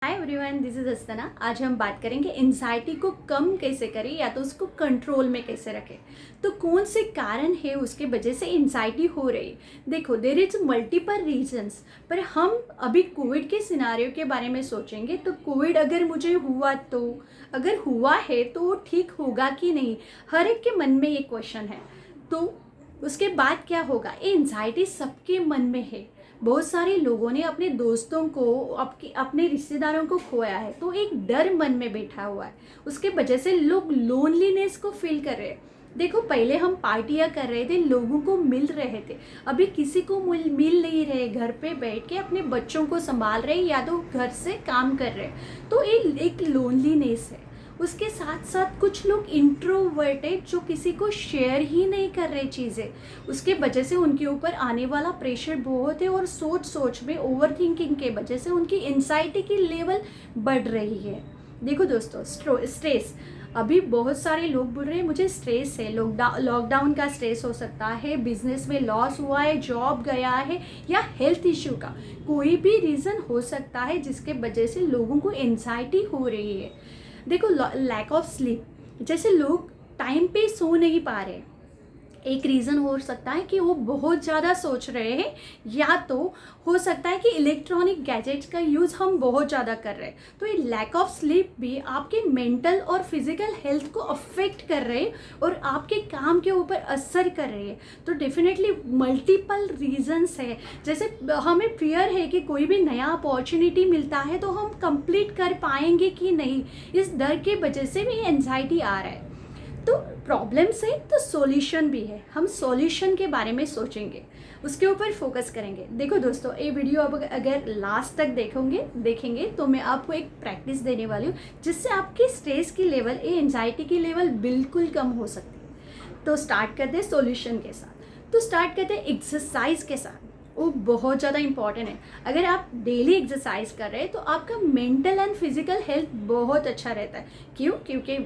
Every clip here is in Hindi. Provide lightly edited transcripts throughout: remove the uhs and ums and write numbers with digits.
Hi everyone, this is Astana. आज हम बात करेंगे एंजाइटी को कम कैसे करें या तो उसको कंट्रोल में कैसे रखें। तो कौन से कारण है उसके वजह से एंजाइटी हो रही है। देखो, देर इज मल्टीपल रीजंस, पर हम अभी कोविड के सिनारियो के बारे में सोचेंगे। तो कोविड अगर मुझे हुआ तो अगर हुआ है तो वो ठीक होगा कि नहीं, हर एक के मन में ये क्वेश्चन है। तो उसके बाद क्या होगा, ये एंजाइटी सबके मन में है। बहुत सारे लोगों ने अपने दोस्तों को, अपने रिश्तेदारों को खोया है, तो एक डर मन में बैठा हुआ है। उसके वजह से लोग लोनलीनेस को फील कर रहे हैं। देखो, पहले हम पार्टियां कर रहे थे, लोगों को मिल रहे थे। अभी किसी को मिल नहीं रहे, घर पे बैठ के अपने बच्चों को संभाल रहे या तो घर से काम कर रहे। तो एक लोनलीनेस है। उसके साथ साथ कुछ लोग इंट्रोवर्ट है, जो किसी को शेयर ही नहीं कर रहे चीज़ें। उसके वजह से उनके ऊपर आने वाला प्रेशर बहुत है, और सोच सोच में ओवर थिंकिंग के वजह से उनकी एंजाइटी की लेवल बढ़ रही है। देखो दोस्तों, स्ट्रेस, अभी बहुत सारे लोग बोल रहे हैं मुझे स्ट्रेस है। लॉकडाउन का स्ट्रेस हो सकता है, बिजनेस में लॉस हुआ है, जॉब गया है, या हेल्थ इश्यू का कोई भी रीज़न हो सकता है जिसके वजह से लोगों को एंजाइटी हो रही है। देखो, लैक ऑफ स्लीप, जैसे लोग टाइम पे सो नहीं पा रहे, एक रीज़न हो सकता है कि वो बहुत ज़्यादा सोच रहे हैं, या तो हो सकता है कि इलेक्ट्रॉनिक गैजेट्स का यूज़ हम बहुत ज़्यादा कर रहे हैं। तो ये लैक ऑफ स्लीप भी आपके मेंटल और फिजिकल हेल्थ को अफेक्ट कर रहे हैं और आपके काम के ऊपर असर कर रहे हैं। तो डेफिनेटली मल्टीपल रीजंस है। जैसे हमें फियर है कि कोई भी नया अपॉर्चुनिटी मिलता है तो हम कंप्लीट कर पाएंगे कि नहीं, इस डर के वजह से भी एंजाइटी आ रहा है। तो प्रॉब्लम्स है तो सॉल्यूशन भी है, हम सॉल्यूशन के बारे में सोचेंगे, उसके ऊपर फोकस करेंगे। देखो दोस्तों, ये वीडियो अब अगर लास्ट तक देखेंगे तो मैं आपको एक प्रैक्टिस देने वाली हूँ, जिससे आपकी स्ट्रेस की लेवल, ये एंजाइटी की लेवल बिल्कुल कम हो सकती है। तो स्टार्ट करते हैं सॉल्यूशन के साथ। तो स्टार्ट करते हैं एक्सरसाइज के साथ। वो बहुत ज़्यादा इंपॉर्टेंट है। अगर आप डेली एक्सरसाइज कर रहे हैं तो आपका मेंटल एंड फिजिकल हेल्थ बहुत अच्छा रहता है। क्यों? क्योंकि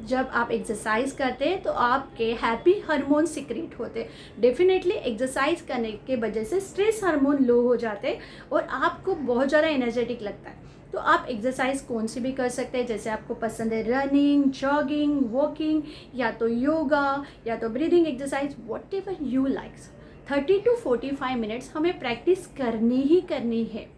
जब आप एक्सरसाइज करते हैं तो आपके हैप्पी हार्मोन सिक्रेट होते हैं। डेफिनेटली एक्सरसाइज करने के वजह से स्ट्रेस हार्मोन लो हो जाते हैं और आपको बहुत ज़्यादा एनर्जेटिक लगता है। तो आप एक्सरसाइज कौन सी भी कर सकते हैं, जैसे आपको पसंद है रनिंग, जॉगिंग, वॉकिंग, या तो योगा, या तो breathing exercise, what ever you likes. 30 to 45 minutes हमें प्रैक्टिस करनी ही करनी है।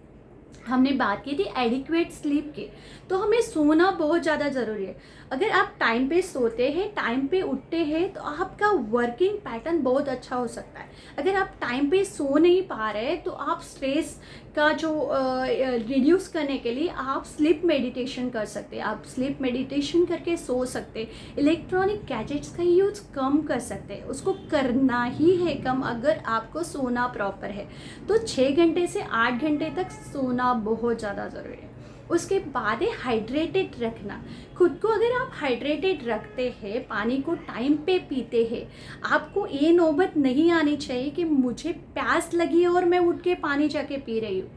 हमने बात की थी एडिक्वेट स्लीप की, तो हमें सोना बहुत ज़्यादा ज़रूरी है। अगर आप टाइम पे सोते हैं, टाइम पे उठते हैं, तो आपका वर्किंग पैटर्न बहुत अच्छा हो सकता है। अगर आप टाइम पे सो नहीं पा रहे तो आप स्ट्रेस का जो रिड्यूस करने के लिए आप स्लीप मेडिटेशन कर सकते हैं। आप स्लीप मेडिटेशन करके सो सकते हैं। इलेक्ट्रॉनिक गैजेट्स का यूज़ कम कर सकते हैं, उसको करना ही है कम अगर आपको सोना प्रॉपर है। तो 6 घंटे से 8 घंटे तक सोना बहुत ज़्यादा ज़रूरी है। उसके बाद है हाइड्रेटेड रखना। खुद को अगर आप हाइड्रेटेड रखते हैं, पानी को टाइम पे पीते हैं, आपको ये नौबत नहीं आनी चाहिए कि मुझे प्यास लगी है और मैं उठ के पानी जाके पी रही हूँ।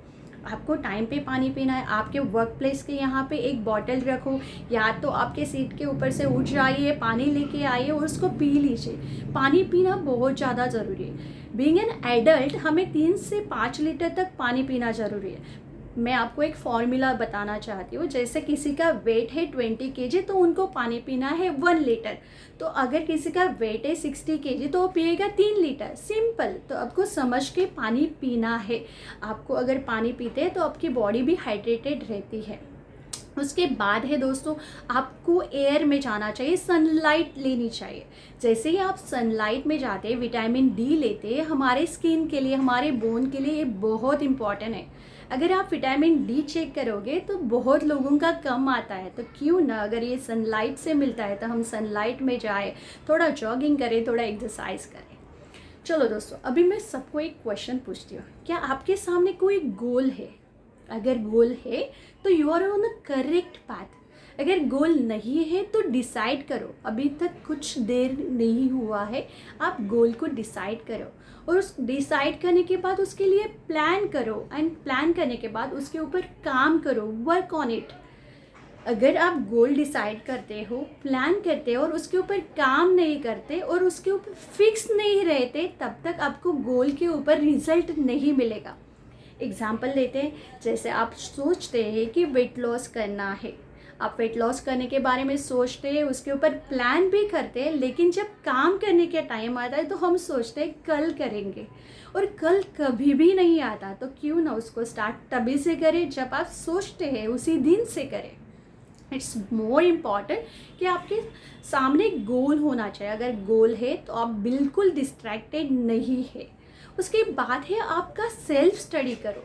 आपको टाइम पे पानी पीना है। आपके वर्क प्लेस के यहाँ पे एक बॉटल रखो, या तो आपके सीट के ऊपर से उठ जाइए, पानी लेके आइए और उसको पी लीजिए। पानी पीना बहुत ज़्यादा ज़रूरी है। बीइंग एन एडल्ट हमें 3 से 5 लीटर तक पानी पीना ज़रूरी है। मैं आपको एक फॉर्मूला बताना चाहती हूँ। जैसे किसी का वेट है 20 kg, तो उनको पानी पीना है 1 लीटर। तो अगर किसी का वेट है 60 kg तो वो पिएगा 3 लीटर। सिंपल। तो आपको समझ के पानी पीना है। आपको अगर पानी पीते हैं तो आपकी बॉडी भी हाइड्रेटेड रहती है। उसके बाद है दोस्तों, आपको एयर में जाना चाहिए, सनलाइट लेनी चाहिए। जैसे ही आप सनलाइट में जाते हैं, विटामिन डी लेते हैं, हमारे स्किन के लिए, हमारे बोन के लिए ये बहुत इंपॉर्टेंट है। अगर आप विटामिन डी चेक करोगे तो बहुत लोगों का कम आता है। तो क्यों ना, अगर ये सनलाइट से मिलता है तो हम सनलाइट में जाए, थोड़ा जॉगिंग करें, थोड़ा एक्सरसाइज करें। चलो दोस्तों, अभी मैं सबको एक क्वेश्चन पूछती हूँ। क्या आपके सामने कोई गोल है? अगर गोल है तो you are on the correct path. अगर गोल नहीं है तो डिसाइड करो। अभी तक कुछ देर नहीं हुआ है, आप गोल को डिसाइड करो, और उस डिसाइड करने के बाद उसके लिए प्लान करो, एंड प्लान करने के बाद उसके ऊपर काम करो, वर्क ऑन इट। अगर आप गोल डिसाइड करते हो, प्लान करते हो और उसके ऊपर काम नहीं करते और उसके ऊपर फिक्स नहीं रहते, तब तक आपको गोल के ऊपर रिजल्ट नहीं मिलेगा। एग्जाम्पल लेते हैं, जैसे आप सोचते हैं कि वेट लॉस करना है, आप वेट लॉस करने के बारे में सोचते हैं, उसके ऊपर प्लान भी करते हैं, लेकिन जब काम करने के टाइम आता है तो हम सोचते हैं कल करेंगे, और कल कभी भी नहीं आता। तो क्यों ना उसको स्टार्ट तभी से करें जब आप सोचते हैं, उसी दिन से करें। इट्स मोर इम्पॉर्टेंट कि आपके सामने गोल होना चाहिए। अगर गोल है तो आप बिल्कुल डिस्ट्रैक्टेड नहीं है। उसके बाद है आपका सेल्फ स्टडी करो।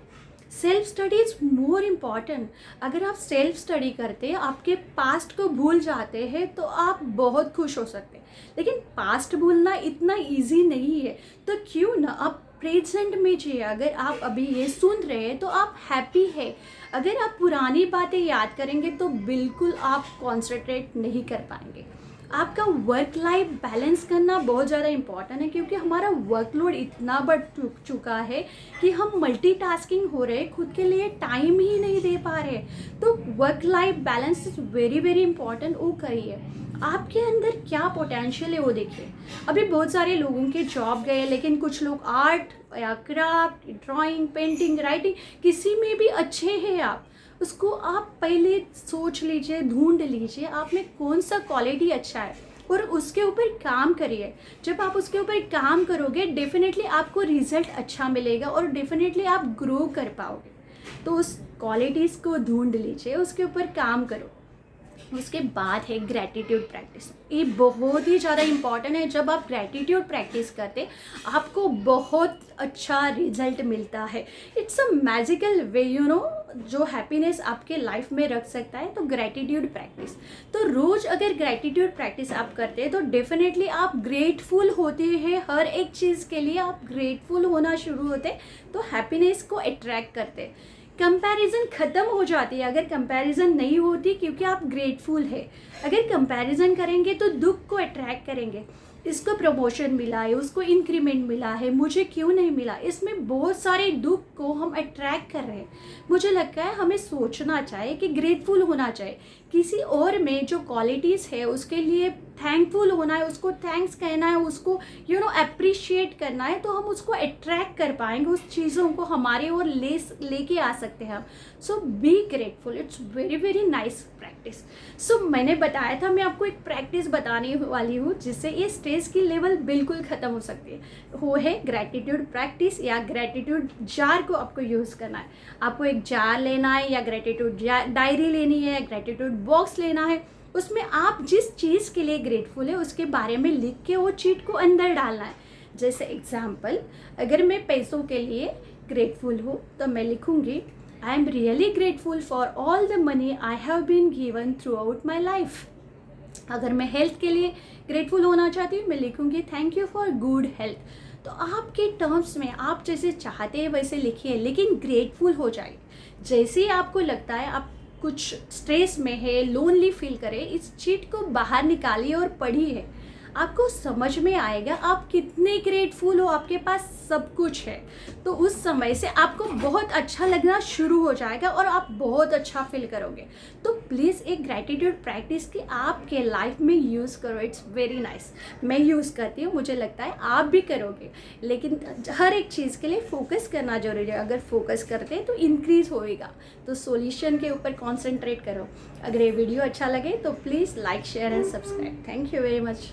Self study is more important. अगर आप सेल्फ स्टडी करते आपके पास्ट को भूल जाते हैं तो आप बहुत खुश हो सकते हैं, लेकिन पास्ट भूलना इतना इजी नहीं है। तो क्यों ना आप प्रेजेंट में जिए। अगर आप अभी ये सुन रहे हैं तो आप हैप्पी है। अगर आप पुरानी बातें याद करेंगे तो बिल्कुल आप कॉन्सेंट्रेट नहीं कर पाएंगे। आपका वर्क लाइफ बैलेंस करना बहुत ज़्यादा इम्पॉर्टेंट है, क्योंकि हमारा वर्कलोड इतना बढ़ चुका है कि हम मल्टीटास्किंग हो रहे, खुद के लिए टाइम ही नहीं दे पा रहे। तो work life balance is very very important. वो करिए। आपके अंदर क्या पोटेंशियल है वो देखिए। अभी बहुत सारे लोगों के जॉब गए, लेकिन कुछ लोग आर्ट या क्राफ्ट, ड्राइंग, पेंटिंग, राइटिंग, किसी में भी अच्छे हैं आप। उसको आप पहले सोच लीजिए, ढूंढ लीजिए आप में कौन सा क्वालिटी अच्छा है, और उसके ऊपर काम करिए। जब आप उसके ऊपर काम करोगे डेफिनेटली आपको रिजल्ट अच्छा मिलेगा, और डेफिनेटली आप ग्रो कर पाओगे। तो उस क्वालिटीज़ को ढूंढ लीजिए, उसके ऊपर काम करो। उसके बाद है ग्रैटिट्यूड प्रैक्टिस। ये बहुत ही ज़्यादा इम्पॉर्टेंट है। जब आप ग्रैटिट्यूड प्रैक्टिस करते आपको बहुत अच्छा रिजल्ट मिलता है। इट्स अ मैजिकल वे जो हैप्पीनेस आपके लाइफ में रख सकता है। तो ग्रैटिट्यूड प्रैक्टिस, तो रोज़ अगर ग्रैटिट्यूड प्रैक्टिस आप करते हैं तो डेफिनेटली आप ग्रेटफुल होते हैं। हर एक चीज़ के लिए आप ग्रेटफुल होना शुरू होते, तो हैप्पीनेस को अट्रैक्ट करते। कंपैरिजन ख़त्म हो जाती है अगर कंपैरिजन नहीं होती, क्योंकि आप ग्रेटफुल है। अगर कंपैरिजन करेंगे तो दुख को अट्रैक्ट करेंगे। इसको प्रमोशन मिला है, उसको इंक्रीमेंट मिला है, मुझे क्यों नहीं मिला। इसमें बहुत सारे दुख को हम अट्रैक्ट कर रहे हैं। मुझे लगता है हमें सोचना चाहिए कि ग्रेटफुल होना चाहिए। किसी और में जो क्वालिटीज़ है उसके लिए थैंकफुल होना है, उसको थैंक्स कहना है, उसको अप्रिशिएट करना है, तो हम उसको अट्रैक्ट कर पाएंगे। उस चीज़ों को हमारे ओर लेके आ सकते हैं हम। So be grateful, it's very very nice practice. So मैंने बताया था, मैं आपको एक प्रैक्टिस बताने वाली हूँ जिससे ये स्ट्रेस की लेवल बिल्कुल ख़त्म हो सकती है। वो है ग्रैटिट्यूड प्रैक्टिस, या ग्रैटिट्यूड जार को आपको यूज़ करना है। आपको एक जार लेना है, या ग्रैटिट्यूड डायरी लेनी है, ग्रैटिट्यूड बॉक्स लेना है। उसमें आप जिस चीज़ के लिए ग्रेटफुल है उसके बारे में लिख के वो चीज़ को अंदर डालना है। जैसे एग्जाम्पल, अगर मैं पैसों के लिए ग्रेटफुल हूँ तो मैं लिखूँगी, I am really grateful for all the money I have been given throughout my life. अगर मैं हेल्थ के लिए ग्रेटफुल होना चाहती हूँ, मैं लिखूँगी thank you for good health. तो आपके टर्म्स में आप जैसे चाहते हैं वैसे लिखिए, लेकिन ग्रेटफुल हो जाए। जैसे ही आपको लगता है आप कुछ स्ट्रेस में है, लोनली फील करें, इस चीट को बाहर निकालिए और पढ़िए। आपको समझ में आएगा आप कितने ग्रेटफुल हो, आपके पास सब कुछ है। तो उस समय से आपको बहुत अच्छा लगना शुरू हो जाएगा और आप बहुत अच्छा फील करोगे। तो प्लीज़ एक ग्रैटिट्यूड प्रैक्टिस की आपके लाइफ में यूज़ करो। It's very nice. मैं यूज़ करती हूँ, मुझे लगता है आप भी करोगे। लेकिन हर एक चीज़ के लिए फोकस करना जरूरी है। अगर फोकस करते हैं तो इंक्रीज़ होएगा। तो सॉल्यूशन के ऊपर कॉन्सेंट्रेट करो। अगर ये वीडियो अच्छा लगे तो please like, share and subscribe. Thank you very much.